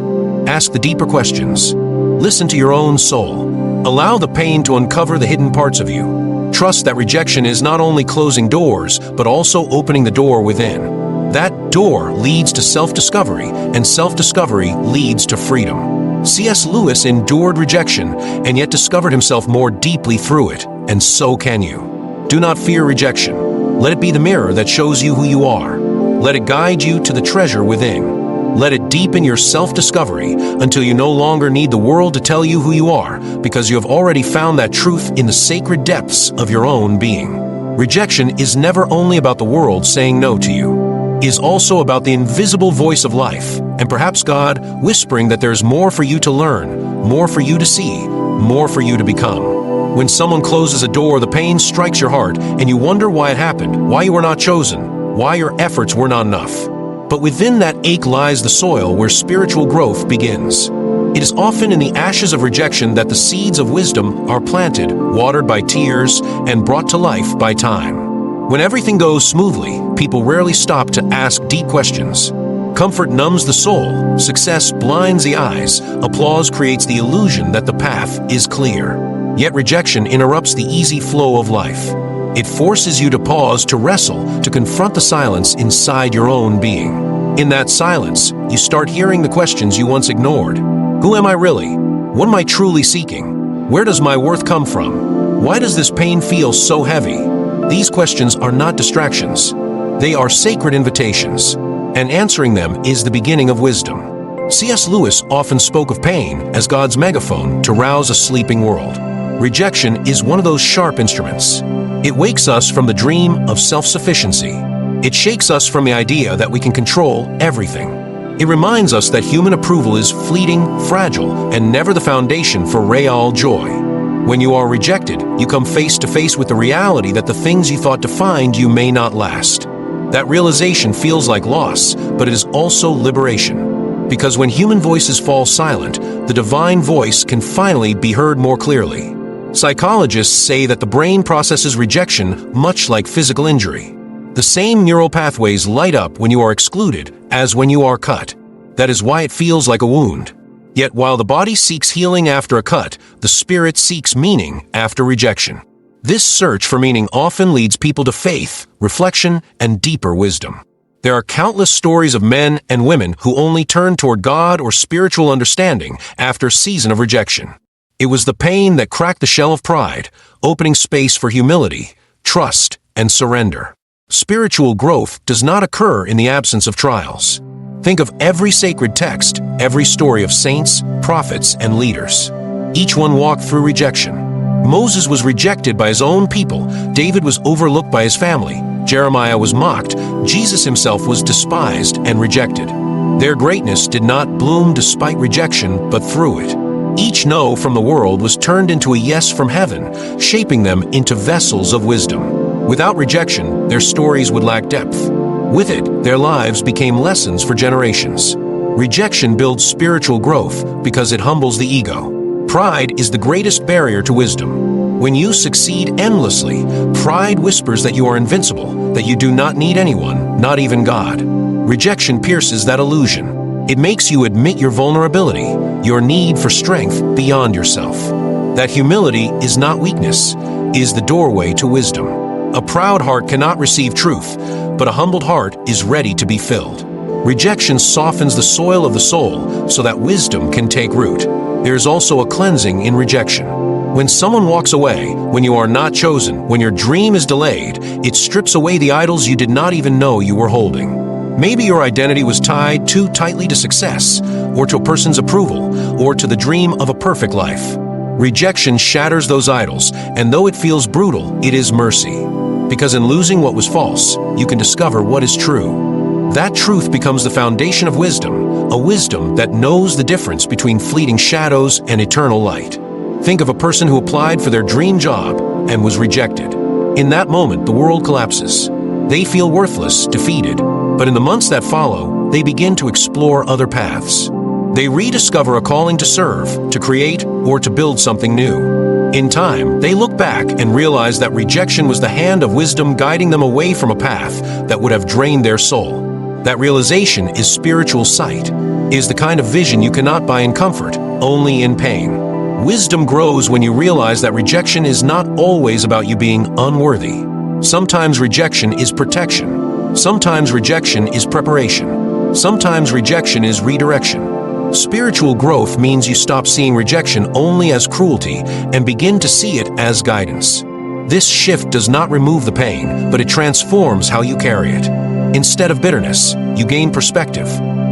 Ask the deeper questions. Listen to your own soul. Allow the pain to uncover the hidden parts of you. Trust that rejection is not only closing doors, but also opening the door within. That door leads to self-discovery, and self-discovery leads to freedom. C.S. Lewis endured rejection and yet discovered himself more deeply through it, and so can you. Do not fear rejection. Let it be the mirror that shows you who you are. Let it guide you to the treasure within. Let it deepen your self-discovery until you no longer need the world to tell you who you are, because you have already found that truth in the sacred depths of your own being. Rejection is never only about the world saying no to you. It is also about the invisible voice of life, and perhaps God whispering that there is more for you to learn, more for you to see, more for you to become. When someone closes a door, the pain strikes your heart, and you wonder why it happened, why you were not chosen, why your efforts were not enough. But within that ache lies the soil where spiritual growth begins. It is often in the ashes of rejection that the seeds of wisdom are planted, watered by tears, and brought to life by time. When everything goes smoothly, people rarely stop to ask deep questions. Comfort numbs the soul, success blinds the eyes, applause creates the illusion that the path is clear. Yet rejection interrupts the easy flow of life. It forces you to pause, to wrestle, to confront the silence inside your own being. In that silence, you start hearing the questions you once ignored. Who am I really? What am I truly seeking? Where does my worth come from? Why does this pain feel so heavy? These questions are not distractions. They are sacred invitations, and answering them is the beginning of wisdom. C.S. Lewis often spoke of pain as God's megaphone to rouse a sleeping world. Rejection is one of those sharp instruments. It wakes us from the dream of self-sufficiency. It shakes us from the idea that we can control everything. It reminds us that human approval is fleeting, fragile, and never the foundation for real joy. When you are rejected, you come face to face with the reality that the things you thought defined you may not last. That realization feels like loss, but it is also liberation. Because when human voices fall silent, the divine voice can finally be heard more clearly. Psychologists say that the brain processes rejection much like physical injury. The same neural pathways light up when you are excluded as when you are cut. That is why it feels like a wound. Yet while the body seeks healing after a cut, the spirit seeks meaning after rejection. This search for meaning often leads people to faith, reflection, and deeper wisdom. There are countless stories of men and women who only turned toward God or spiritual understanding after a season of rejection. It was the pain that cracked the shell of pride, opening space for humility, trust, and surrender. Spiritual growth does not occur in the absence of trials. Think of every sacred text, every story of saints, prophets, and leaders. Each one walked through rejection. Moses was rejected by his own people. David was overlooked by his family. Jeremiah was mocked. Jesus himself was despised and rejected. Their greatness did not bloom despite rejection, but through it. Each no from the world was turned into a yes from heaven, shaping them into vessels of wisdom. Without rejection, their stories would lack depth. With it, their lives became lessons for generations. Rejection builds spiritual growth because it humbles the ego. Pride is the greatest barrier to wisdom. When you succeed endlessly, pride whispers that you are invincible, that you do not need anyone, not even God. Rejection pierces that illusion. It makes you admit your vulnerability, your need for strength beyond yourself. That humility is not weakness, is the doorway to wisdom. A proud heart cannot receive truth, but a humbled heart is ready to be filled. Rejection softens the soil of the soul so that wisdom can take root. There is also a cleansing in rejection. When someone walks away, when you are not chosen, when your dream is delayed, it strips away the idols you did not even know you were holding. Maybe your identity was tied too tightly to success, or to a person's approval, or to the dream of a perfect life. Rejection shatters those idols, and though it feels brutal, it is mercy. Because in losing what was false, you can discover what is true. That truth becomes the foundation of wisdom, a wisdom that knows the difference between fleeting shadows and eternal light. Think of a person who applied for their dream job and was rejected. In that moment, the world collapses. They feel worthless, defeated, but in the months that follow, they begin to explore other paths. They rediscover a calling to serve, to create, or to build something new. In time, they look back and realize that rejection was the hand of wisdom guiding them away from a path that would have drained their soul. That realization is spiritual sight, is the kind of vision you cannot buy in comfort, only in pain. Wisdom grows when you realize that rejection is not always about you being unworthy. Sometimes rejection is protection. Sometimes rejection is preparation. Sometimes rejection is redirection. Spiritual growth means you stop seeing rejection only as cruelty and begin to see it as guidance. This shift does not remove the pain, but it transforms how you carry it. Instead of bitterness, you gain perspective.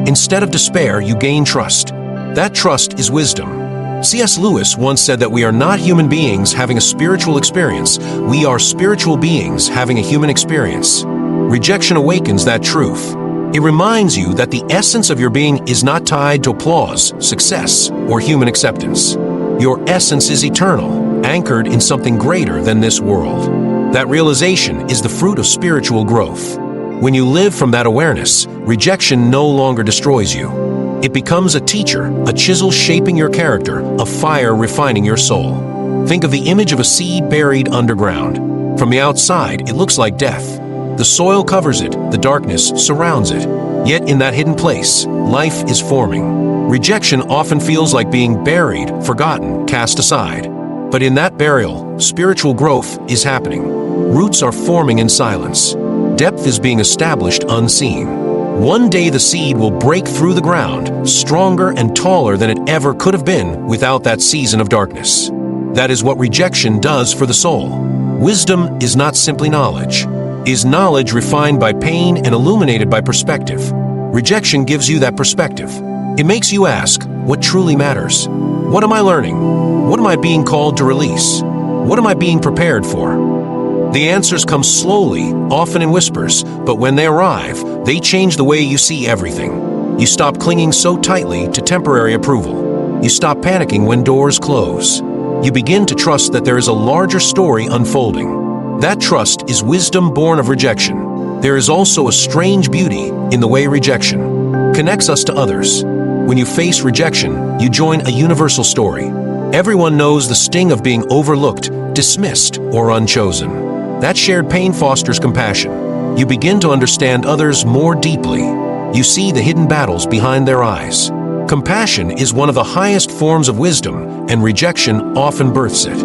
Instead of despair, you gain trust. That trust is wisdom. C.S. Lewis once said that we are not human beings having a spiritual experience. We are spiritual beings having a human experience. Rejection awakens that truth. It reminds you that the essence of your being is not tied to applause, success, or human acceptance. Your essence is eternal, anchored in something greater than this world. That realization is the fruit of spiritual growth. When you live from that awareness, rejection no longer destroys you. It becomes a teacher, a chisel shaping your character, a fire refining your soul. Think of the image of a seed buried underground. From the outside, it looks like death. The soil covers it, the darkness surrounds it. Yet in that hidden place, life is forming. Rejection often feels like being buried, forgotten, cast aside. But in that burial, spiritual growth is happening. Roots are forming in silence. Depth is being established unseen. One day the seed will break through the ground, stronger and taller than it ever could have been without that season of darkness. That is what rejection does for the soul. Wisdom is not simply knowledge. Is knowledge refined by pain and illuminated by perspective. Rejection gives you that perspective. It makes you ask, what truly matters? What am I learning? What am I being called to release? What am I being prepared for? The answers come slowly, often in whispers, but when they arrive, they change the way you see everything. You stop clinging so tightly to temporary approval. You stop panicking when doors close. You begin to trust that there is a larger story unfolding. That trust is wisdom born of rejection. There is also a strange beauty in the way rejection connects us to others. When you face rejection, you join a universal story. Everyone knows the sting of being overlooked, dismissed, or unchosen. That shared pain fosters compassion. You begin to understand others more deeply. You see the hidden battles behind their eyes. Compassion is one of the highest forms of wisdom, and rejection often births it.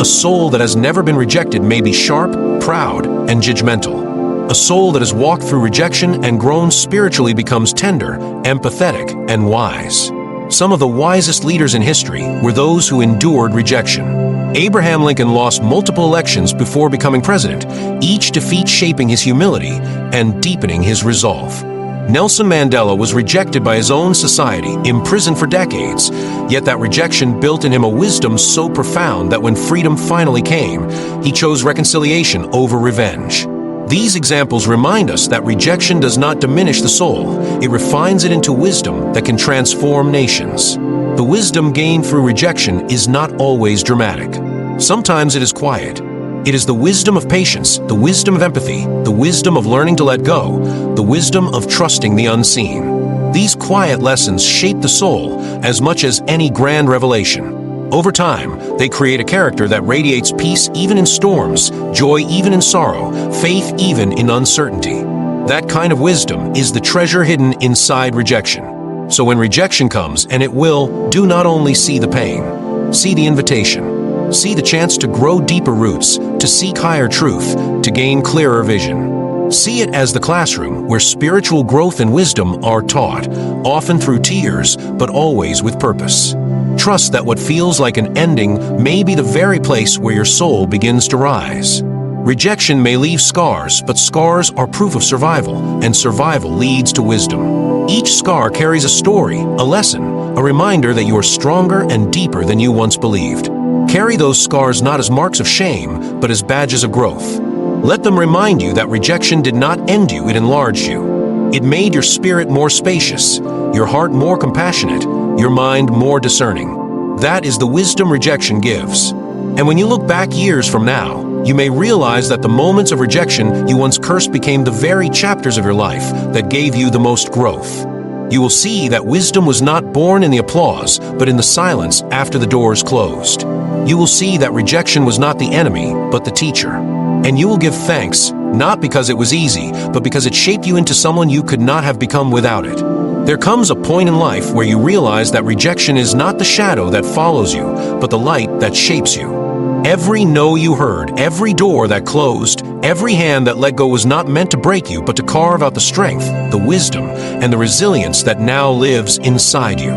A soul that has never been rejected may be sharp, proud, and judgmental. A soul that has walked through rejection and grown spiritually becomes tender, empathetic, and wise. Some of the wisest leaders in history were those who endured rejection. Abraham Lincoln lost multiple elections before becoming president, each defeat shaping his humility and deepening his resolve. Nelson Mandela was rejected by his own society, imprisoned for decades, yet that rejection built in him a wisdom so profound that when freedom finally came, he chose reconciliation over revenge. These examples remind us that rejection does not diminish the soul, it refines it into wisdom that can transform nations. The wisdom gained through rejection is not always dramatic. Sometimes it is quiet. It is the wisdom of patience, the wisdom of empathy, the wisdom of learning to let go, the wisdom of trusting the unseen. These quiet lessons shape the soul as much as any grand revelation. Over time, they create a character that radiates peace even in storms, joy even in sorrow, faith even in uncertainty. That kind of wisdom is the treasure hidden inside rejection. So when rejection comes, and it will, do not only see the pain, see the invitation. See the chance to grow deeper roots, to seek higher truth, to gain clearer vision. See it as the classroom where spiritual growth and wisdom are taught, often through tears, but always with purpose. Trust that what feels like an ending may be the very place where your soul begins to rise. Rejection may leave scars, but scars are proof of survival, and survival leads to wisdom. Each scar carries a story, a lesson, a reminder that you are stronger and deeper than you once believed. Carry those scars not as marks of shame, but as badges of growth. Let them remind you that rejection did not end you, it enlarged you. It made your spirit more spacious, your heart more compassionate, your mind more discerning. That is the wisdom rejection gives. And when you look back years from now, you may realize that the moments of rejection you once cursed became the very chapters of your life that gave you the most growth. You will see that wisdom was not born in the applause, but in the silence after the doors closed. You will see that rejection was not the enemy, but the teacher. And you will give thanks, not because it was easy, but because it shaped you into someone you could not have become without it. There comes a point in life where you realize that rejection is not the shadow that follows you, but the light that shapes you. Every no you heard, every door that closed, every hand that let go was not meant to break you, but to carve out the strength, the wisdom, and the resilience that now lives inside you.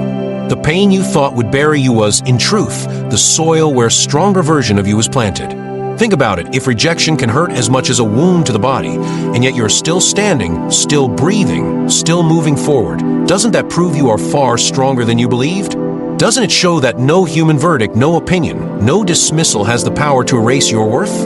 The pain you thought would bury you was, in truth, the soil where a stronger version of you was planted. Think about it. If rejection can hurt as much as a wound to the body, and yet you're still standing, still breathing, still moving forward, doesn't that prove you are far stronger than you believed? Doesn't it show that no human verdict, no opinion, no dismissal has the power to erase your worth?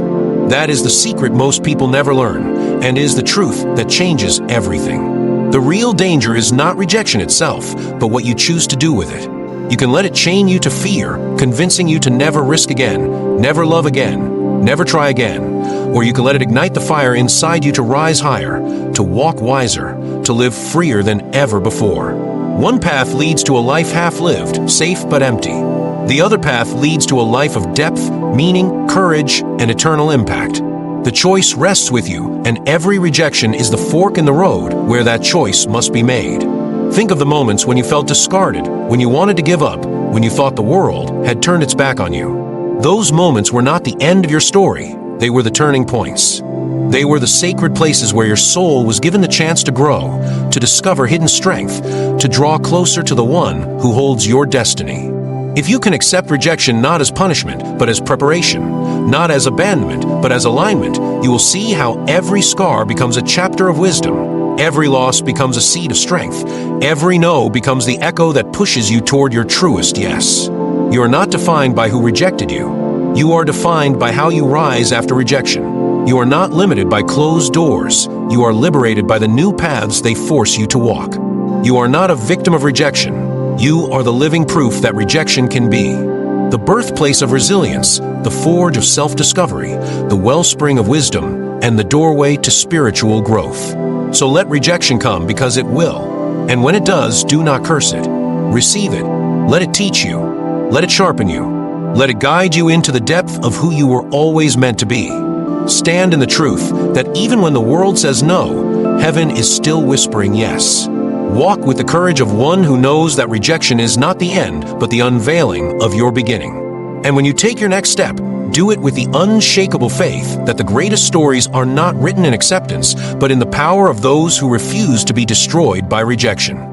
That is the secret most people never learn, and is the truth that changes everything. The real danger is not rejection itself, but what you choose to do with it. You can let it chain you to fear, convincing you to never risk again, never love again, never try again. Or you can let it ignite the fire inside you to rise higher, to walk wiser, to live freer than ever before. One path leads to a life half-lived, safe but empty. The other path leads to a life of depth, meaning, courage, and eternal impact. The choice rests with you, and every rejection is the fork in the road where that choice must be made. Think of the moments when you felt discarded, when you wanted to give up, when you thought the world had turned its back on you. Those moments were not the end of your story, they were the turning points. They were the sacred places where your soul was given the chance to grow, to discover hidden strength, to draw closer to the one who holds your destiny. If you can accept rejection not as punishment, but as preparation, not as abandonment, but as alignment, you will see how every scar becomes a chapter of wisdom, every loss becomes a seed of strength, every no becomes the echo that pushes you toward your truest yes. You are not defined by who rejected you. You are defined by how you rise after rejection. You are not limited by closed doors. You are liberated by the new paths they force you to walk. You are not a victim of rejection. You are the living proof that rejection can be the birthplace of resilience, the forge of self-discovery, the wellspring of wisdom, and the doorway to spiritual growth. So let rejection come because it will. And when it does, do not curse it. Receive it. Let it teach you. Let it sharpen you. Let it guide you into the depth of who you were always meant to be. Stand in the truth that even when the world says no, heaven is still whispering yes. Walk with the courage of one who knows that rejection is not the end, but the unveiling of your beginning. And when you take your next step, do it with the unshakable faith that the greatest stories are not written in acceptance, but in the power of those who refuse to be destroyed by rejection.